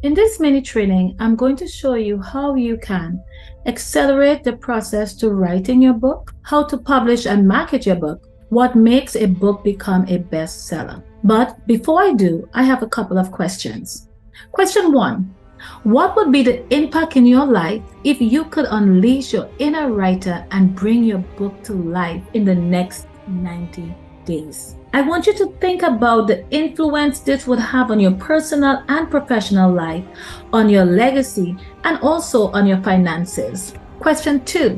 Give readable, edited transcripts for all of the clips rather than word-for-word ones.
In this mini training, I'm going to show you how you can accelerate the process to writing your book, how to publish and market your book, what makes a book become a bestseller. But before I do, I have a couple of questions. Question 1. What would be the impact in your life if you could unleash your inner writer and bring your book to life in the next 90 days? I want you to think about the influence this would have on your personal and professional life, on your legacy, and also on your finances. Question 2.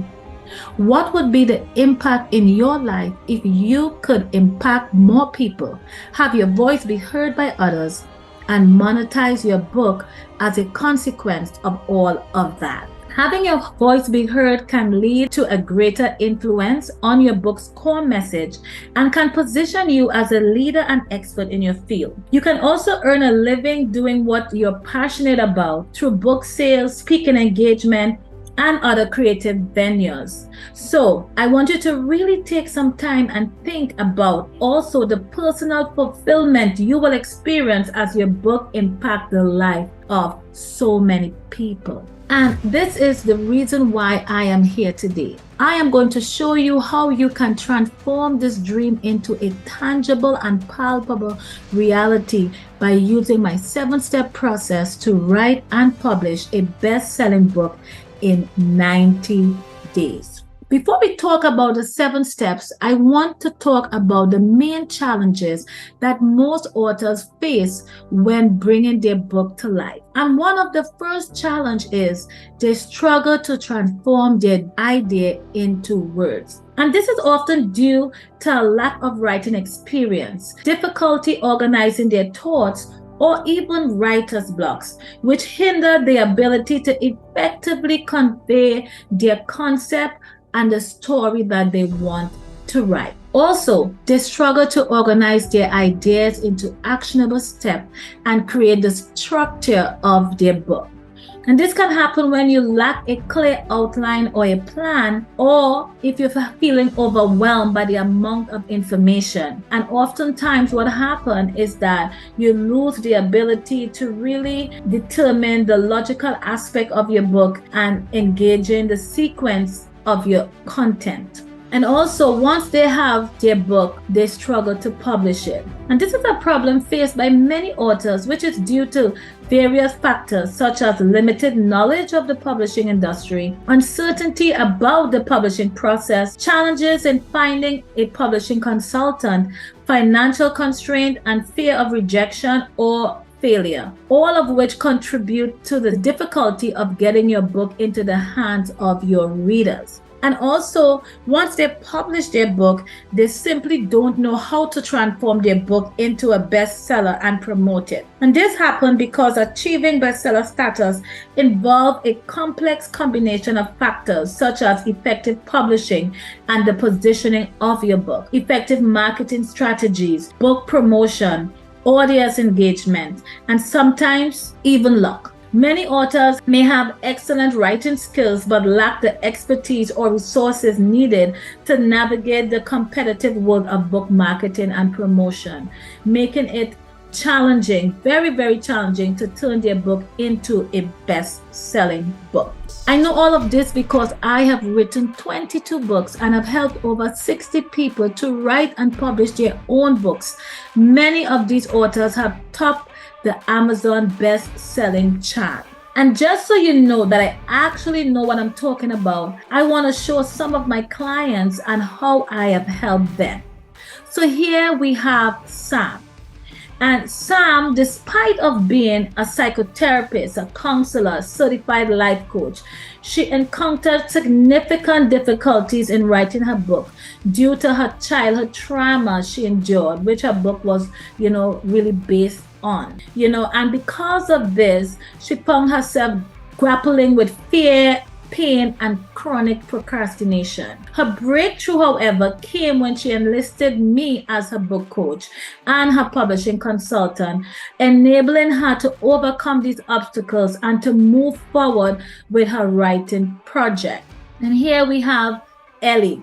What would be the impact in your life if you could impact more people, have your voice be heard by others, and monetize your book as a consequence of all of that? Having your voice be heard can lead to a greater influence on your book's core message and can position you as a leader and expert in your field. You can also earn a living doing what you're passionate about through book sales, speaking engagement, and other creative venues. So I want you to really take some time and think about also the personal fulfillment you will experience as your book impacts the life of so many people. And this is the reason why I am here today. I am going to show you how you can transform this dream into a tangible and palpable reality by using my 7-step process to write and publish a best-selling book in 90 days. Before we talk about the 7 steps, I want to talk about the main challenges that most authors face when bringing their book to life. And one of the first challenges is they struggle to transform their idea into words. And this is often due to a lack of writing experience, difficulty organizing their thoughts, or even writer's blocks, which hinder their ability to effectively convey their concept and the story that they want to write. Also, they struggle to organize their ideas into actionable steps and create the structure of their book. And this can happen when you lack a clear outline or a plan, or if you're feeling overwhelmed by the amount of information. And oftentimes what happens is that you lose the ability to really determine the logical aspect of your book and engage in the sequence of your content. And also, once they have their book, they struggle to publish it. And this is a problem faced by many authors, which is due to various factors such as limited knowledge of the publishing industry, uncertainty about the publishing process, challenges in finding a publishing consultant, financial constraint, and fear of rejection or failure, all of which contribute to the difficulty of getting your book into the hands of your readers. And also, once they publish their book, they simply don't know how to transform their book into a bestseller and promote it. And this happened because achieving bestseller status involves a complex combination of factors such as effective publishing and the positioning of your book, effective marketing strategies, book promotion, audience engagement, and sometimes even luck. Many authors may have excellent writing skills but lack the expertise or resources needed to navigate the competitive world of book marketing and promotion, making it challenging, very, very challenging to turn their book into a best-selling book. I know all of this because I have written 22 books and have helped over 60 people to write and publish their own books. Many of these authors have topped the Amazon best-selling chart. And just so you know that I actually know what I'm talking about, I want to show some of my clients and how I have helped them. So here we have Sam. And Sam, despite of being a psychotherapist, a counselor, certified life coach, she encountered significant difficulties in writing her book due to her childhood trauma she endured, which her book was, really based on, and because of this, she found herself grappling with fear, pain, and chronic procrastination. Her breakthrough, however, came when she enlisted me as her book coach and her publishing consultant, enabling her to overcome these obstacles and to move forward with her writing project. And here we have Ellie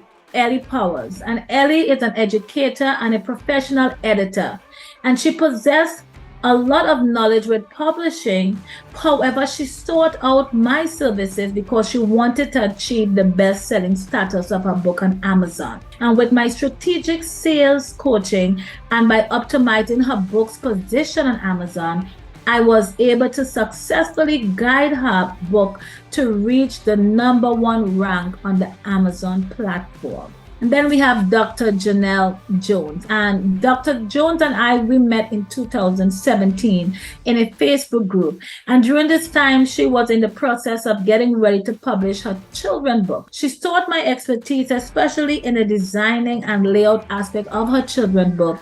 Powers. And Ellie is an educator and a professional editor. And she possessed a lot of knowledge with publishing. However, she sought out my services because she wanted to achieve the best-selling status of her book on Amazon. And with my strategic sales coaching and by optimizing her book's position on Amazon, I was able to successfully guide her book to reach the #1 rank on the Amazon platform. And then we have Dr. Janelle Jones. And Dr. Jones and I, we met in 2017 in a Facebook group. And during this time, she was in the process of getting ready to publish her children's book. She sought my expertise, especially in the designing and layout aspect of her children's book.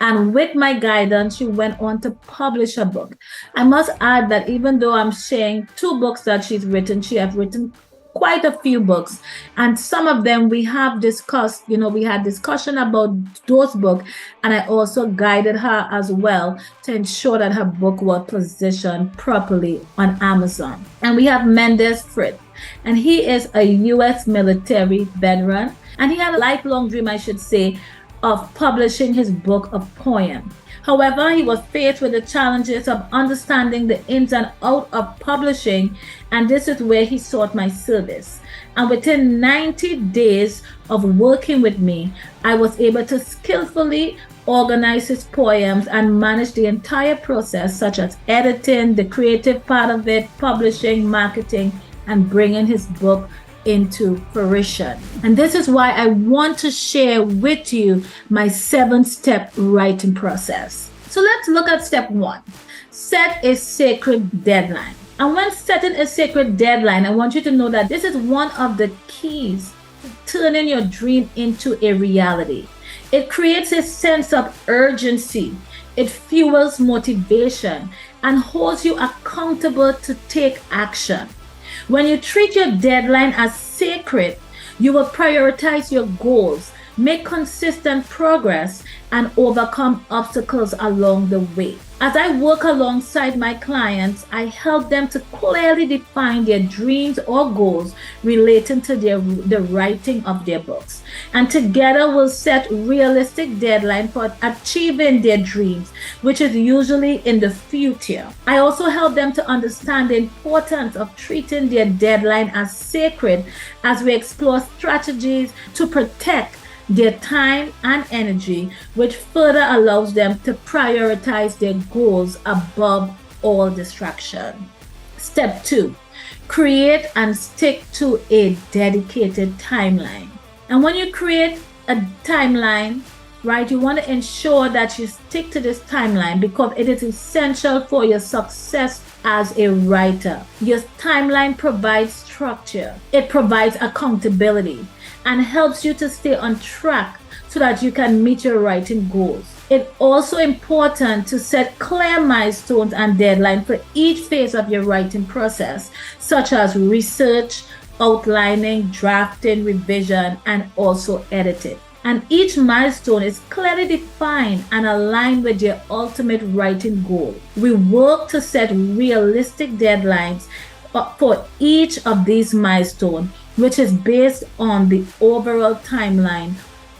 And with my guidance, she went on to publish her book. I must add that even though I'm sharing 2 books that she's written, she has written quite a few books. And some of them we have discussed, we had discussion about those books. And I also guided her as well to ensure that her book was positioned properly on Amazon. And we have Mendes Fritz. And he is a U.S. military veteran. And he had a lifelong dream, I should say, of publishing his book of poems. However, he was faced with the challenges of understanding the ins and outs of publishing, and this is where he sought my service. And within 90 days of working with me, I was able to skillfully organize his poems and manage the entire process, such as editing, the creative part of it, publishing, marketing, and bringing his book into fruition. And this is why I want to share with you my 7-step writing process. So let's look at step 1. Set a sacred deadline. And when setting a sacred deadline, I want you to know that this is one of the keys to turning your dream into a reality. It creates a sense of urgency. It fuels motivation and holds you accountable to take action. When you treat your deadline as sacred, you will prioritize your goals, make consistent progress, and overcome obstacles along the way. As I work alongside my clients, I help them to clearly define their dreams or goals relating to the writing of their books. And together we'll set realistic deadlines for achieving their dreams, which is usually in the future. I also help them to understand the importance of treating their deadline as sacred as we explore strategies to protect their time and energy, which further allows them to prioritize their goals above all distraction. Step 2, create and stick to a dedicated timeline. And when you create a timeline, right, you want to ensure that you stick to this timeline because it is essential for your success as a writer. Your timeline provides structure, it provides accountability, and helps you to stay on track so that you can meet your writing goals. It's also important to set clear milestones and deadlines for each phase of your writing process, such as research, outlining, drafting, revision, and also editing. And each milestone is clearly defined and aligned with your ultimate writing goal. We work to set realistic deadlines for each of these milestones, which is based on the overall timeline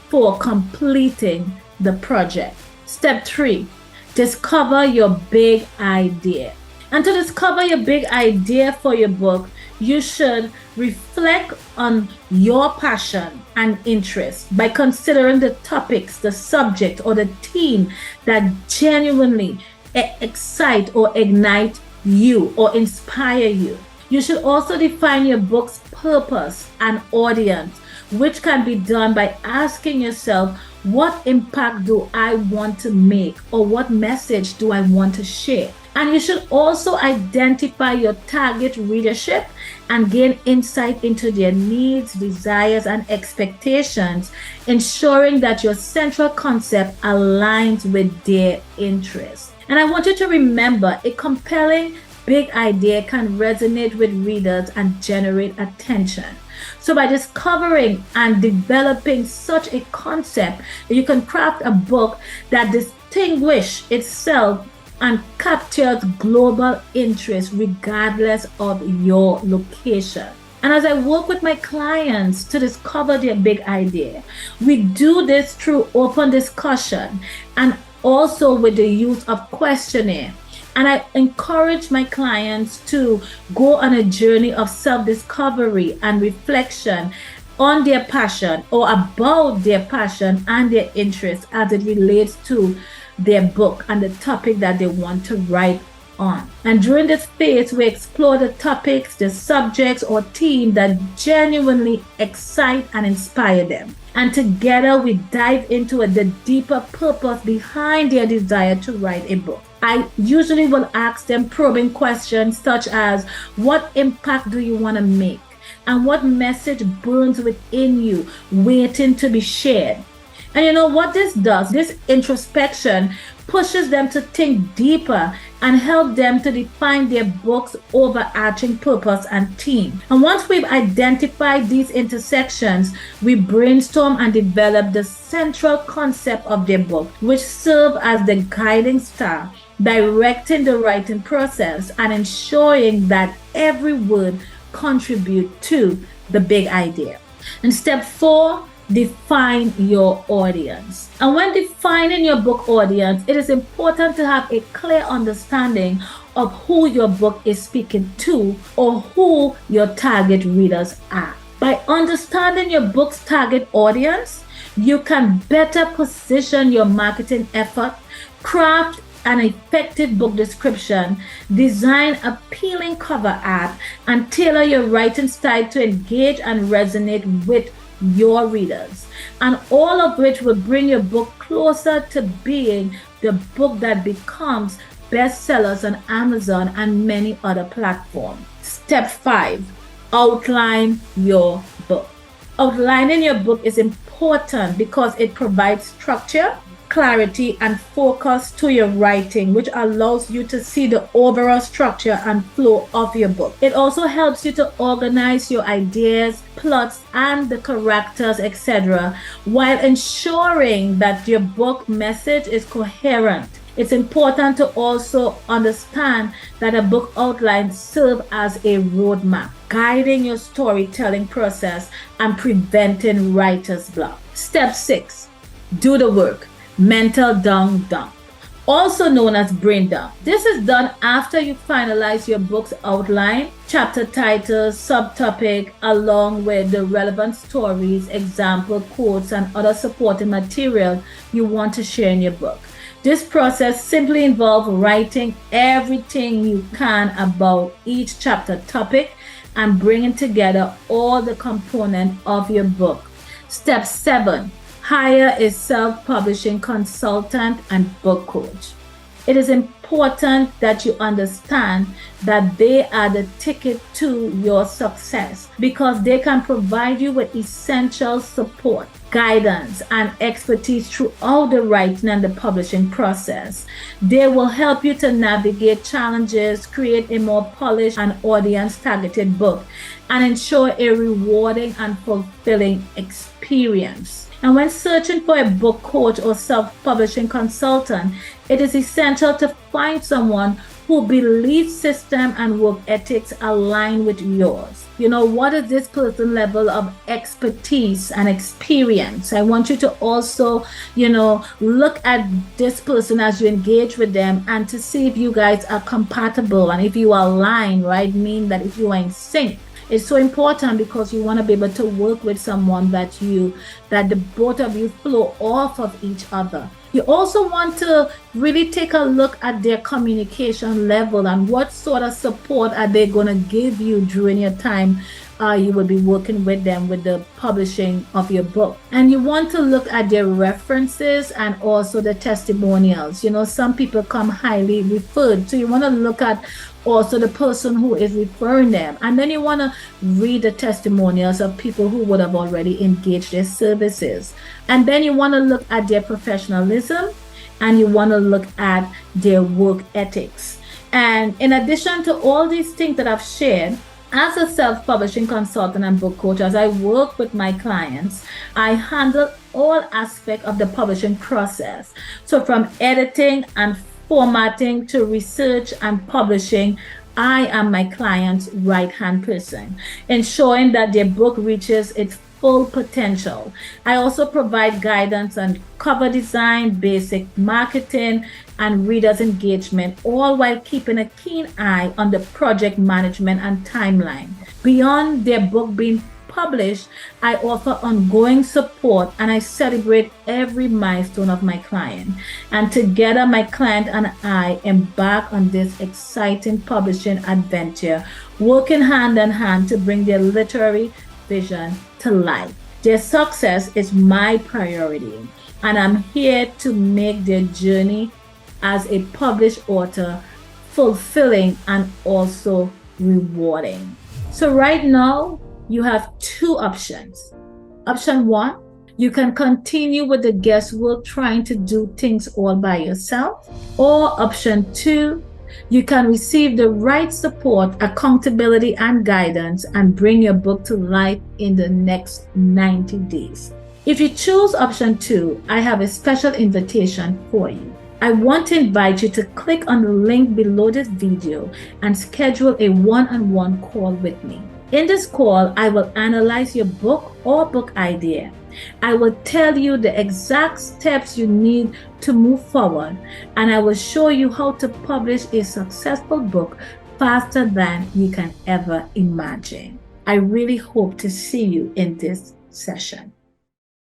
for completing the project. Step 3, discover your big idea. And to discover your big idea for your book, you should reflect on your passion and interest by considering the topics, the subject, or the theme that genuinely excite or ignite you or inspire you. You should also define your book's purpose and audience, which can be done by asking yourself, what impact do I want to make, or what message do I want to share? And you should also identify your target readership and gain insight into their needs, desires, and expectations, ensuring that your central concept aligns with their interests. And I want you to remember, a compelling big idea can resonate with readers and generate attention. So by discovering and developing such a concept, you can craft a book that distinguishes itself and captures global interest regardless of your location. And as I work with my clients to discover their big idea, we do this through open discussion and also with the use of questionnaire. And I encourage my clients to go on a journey of self-discovery and reflection on their passion or about their passion and their interest as it relates to their book and the topic that they want to write on. And during this phase, we explore the topics, the subjects, or themes that genuinely excite and inspire them. And together we dive into the deeper purpose behind their desire to write a book. I usually will ask them probing questions such as, what impact do you want to make? And what message burns within you, waiting to be shared? And you know what this does? This introspection pushes them to think deeper and help them to define their book's overarching purpose and theme. And once we've identified these intersections, we brainstorm and develop the central concept of their book, which serve as the guiding star, directing the writing process and ensuring that every word contribute to the big idea. And step 4, define your audience. And when defining your book audience, it is important to have a clear understanding of who your book is speaking to or who your target readers are. By understanding your book's target audience, you can better position your marketing effort, craft an effective book description, design appealing cover art, and tailor your writing style to engage and resonate with your readers. And all of which will bring your book closer to being the book that becomes bestsellers on Amazon and many other platforms. Step 5, outline your book. Outlining your book is important because it provides structure, clarity, and focus to your writing, which allows you to see the overall structure and flow of your book. It also helps you to organize your ideas, plots, and the characters, etc., while ensuring that your book message is coherent. It's important to also understand that a book outline serves as a roadmap, guiding your storytelling process and preventing writer's block. Step 6, do the work. Mental dump, also known as brain dump. This is done after you finalize your book's outline, chapter titles, subtopic, along with the relevant stories, example quotes, and other supporting material you want to share in your book. This process simply involves writing everything you can about each chapter topic and bringing together all the components of your book. Step 7, hire a self-publishing consultant and book coach. It is important that you understand that they are the ticket to your success because they can provide you with essential support, guidance, and expertise throughout the writing and the publishing process. They will help you to navigate challenges, create a more polished and audience-targeted book, and ensure a rewarding and fulfilling experience. And when searching for a book coach or self-publishing consultant, it is essential to find someone whose belief system and work ethics align with yours. You know, what is this person's level of expertise and experience? I want you to also, look at this person as you engage with them and to see if you guys are compatible and if you align, right? Mean that if you are in sync. It's so important because you want to be able to work with someone that the both of you flow off of each other. You also want to really take a look at their communication level and what sort of support are they going to give you during your time you will be working with them with the publishing of your book. And you want to look at their references and also the testimonials. Some people come highly referred, so you want to look at also the person who is referring them, and then you want to read the testimonials of people who would have already engaged their services. And then you want to look at their professionalism and you want to look at their work ethics. And in addition to all these things that I've shared, as a self-publishing consultant and book coach, as I work with my clients, I handle all aspects of the publishing process. So from editing and formatting to research and publishing, I am my client's right-hand person, ensuring that their book reaches its full potential. I also provide guidance on cover design, basic marketing, and readers' engagement, all while keeping a keen eye on the project management and timeline. Beyond their book being published, I offer ongoing support and I celebrate every milestone of my client. And together, my client and I embark on this exciting publishing adventure, working hand in hand to bring their literary vision to life. Their success is my priority, and I'm here to make their journey as a published author fulfilling and also rewarding. So right now, you have two options. Option one, you can continue with the guesswork trying to do things all by yourself. Or option two, you can receive the right support, accountability, and guidance and bring your book to life in the next 90 days. If you choose option two, I have a special invitation for you. I want to invite you to click on the link below this video and schedule a one-on-one call with me. In this call, I will analyze your book or book idea. I will tell you the exact steps you need to move forward, and I will show you how to publish a successful book faster than you can ever imagine. I really hope to see you in this session.